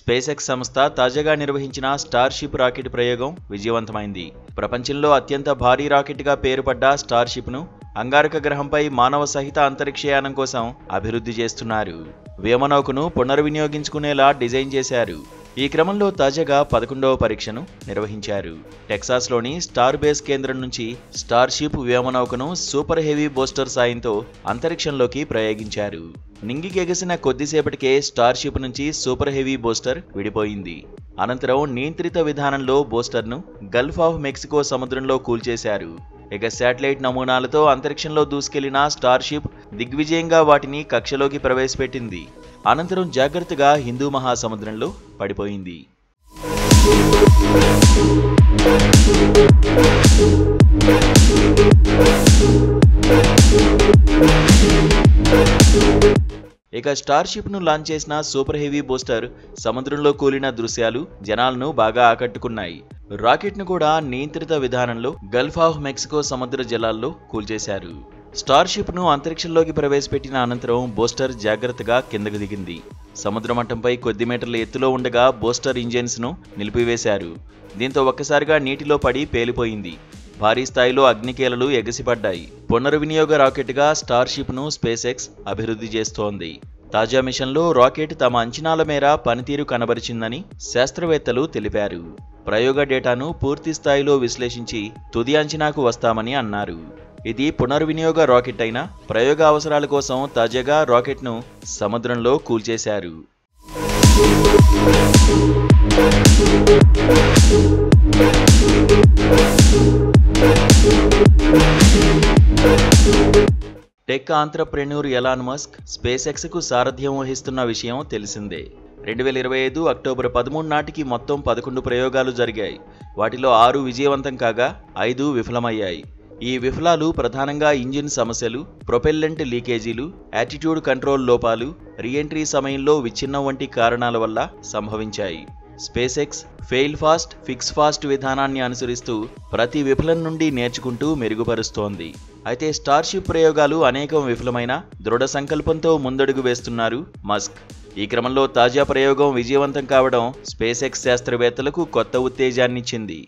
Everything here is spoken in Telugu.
స్పేస్ ఎక్స్ సంస్థ తాజాగా నిర్వహించిన స్టార్షిప్ రాకెట్ ప్రయోగం విజయవంతమైంది. ప్రపంచంలో అత్యంత భారీ రాకెట్గా పేరుపడ్డ స్టార్షిప్ను అంగారక గ్రహంపై మానవ సహిత అంతరిక్షయానం కోసం అభివృద్ధి చేస్తున్నారు. వ్యోమనౌకను పునర్వినియోగించుకునేలా డిజైన్ చేశారు. ఈ క్రమంలో తాజాగా 11వ పరీక్షను నిర్వహించారు. టెక్సాస్లోని స్టార్ బేస్ కేంద్రం నుంచి స్టార్షిప్ వ్యోమనౌకను సూపర్ హెవీ బూస్టర్ సాయంతో అంతరిక్షంలోకి ప్రయోగించారు. నింగికెగసిన కొద్దిసేపటికే స్టార్షిప్ నుంచి సూపర్ హెవీ బూస్టర్ విడిపోయింది. అనంతరం నియంత్రిత విధానంలో బూస్టర్ను గల్ఫ్ ఆఫ్ మెక్సికో సముద్రంలో కూల్చేశారు. ఇక శాటిలైట్ నమూనాలతో అంతరిక్షంలో దూసుకెళ్లిన స్టార్షిప్ దిగ్విజయంగా వాటిని కక్షలోకి ప్రవేశపెట్టింది. అనంతరం జాగ్రత్తగా హిందూ మహాసముద్రంలో పడిపోయింది. ఇక స్టార్షిప్ను లాంచ్ చేసిన సూపర్ హెవీ బూస్టర్ సముద్రంలో కూలిన దృశ్యాలు జనాలను బాగా ఆకట్టుకున్నాయి. రాకెట్ను కూడా నియంత్రిత విధానంలో గల్ఫ్ ఆఫ్ మెక్సికో సముద్ర జలాల్లో కూల్చేశారు. స్టార్షిప్ను అంతరిక్షంలోకి ప్రవేశపెట్టిన అనంతరం బూస్టర్ జాగ్రత్తగా కిందకు దిగింది. సముద్ర మట్టంపై కొద్ది మీటర్ల ఎత్తులో ఉండగా బూస్టర్ ఇంజిన్స్ను నిలిపివేశారు. దీంతో ఒక్కసారిగా నీటిలో పడి పేలిపోయింది. భారీ స్థాయిలో అగ్నికీలలు ఎగసిపడ్డాయి. పునర్వినియోగ రాకెట్గా స్టార్షిప్ను స్పేస్ ఎక్స్ అభివృద్ధి చేస్తోంది. తాజా మిషన్లో రాకెట్ తమ అంచనాల మేర పనితీరు కనబరిచిందని శాస్త్రవేత్తలు తెలిపారు. ప్రయోగ డేటాను పూర్తి స్థాయిలో విశ్లేషించి తుది అంచనాకు వస్తామని అన్నారు. ఇది పునర్వినియోగ రాకెట్ అయిన ప్రయోగ అవసరాల కోసం తాజాగా రాకెట్ను సముద్రంలో కూల్చేశారు. Tech entrepreneur Elon Musk Space ఎక్స్కు సారథ్యం వహిస్తున్న విషయం తెలిసిందే. 2025 అక్టోబర్ 13 నాటికి మొత్తం 11 ప్రయోగాలు జరిగాయి. వాటిలో 6 విజయవంతం కాగా 5 విఫలమయ్యాయి. ఈ విఫలాలు ప్రధానంగా ఇంజిన్ సమస్యలు, ప్రొపెల్లెంట్ లీకేజీలు, యాటిట్యూడ్ కంట్రోల్ లోపాలు, రీఎంట్రీ సమయంలో విచ్ఛిన్నం వంటి కారణాల వల్ల సంభవించాయి. Space X fail fast fix fast విధానాన్ని అనుసరిస్తూ ప్రతి విఫలం నుండి నేర్చుకుంటూ మెరుగుపరుస్తోంది. అయితే స్టార్షిప్ ప్రయోగాలు అనేకం విఫలమైన దృఢ సంకల్పంతో ముందడుగు వేస్తున్నారు మస్క్. ఈ క్రమంలో తాజా ప్రయోగం విజయవంతం కావడం స్పేస్ ఎక్స్ శాస్త్రవేత్తలకు కొత్త ఉత్తేజాన్నిచ్చింది.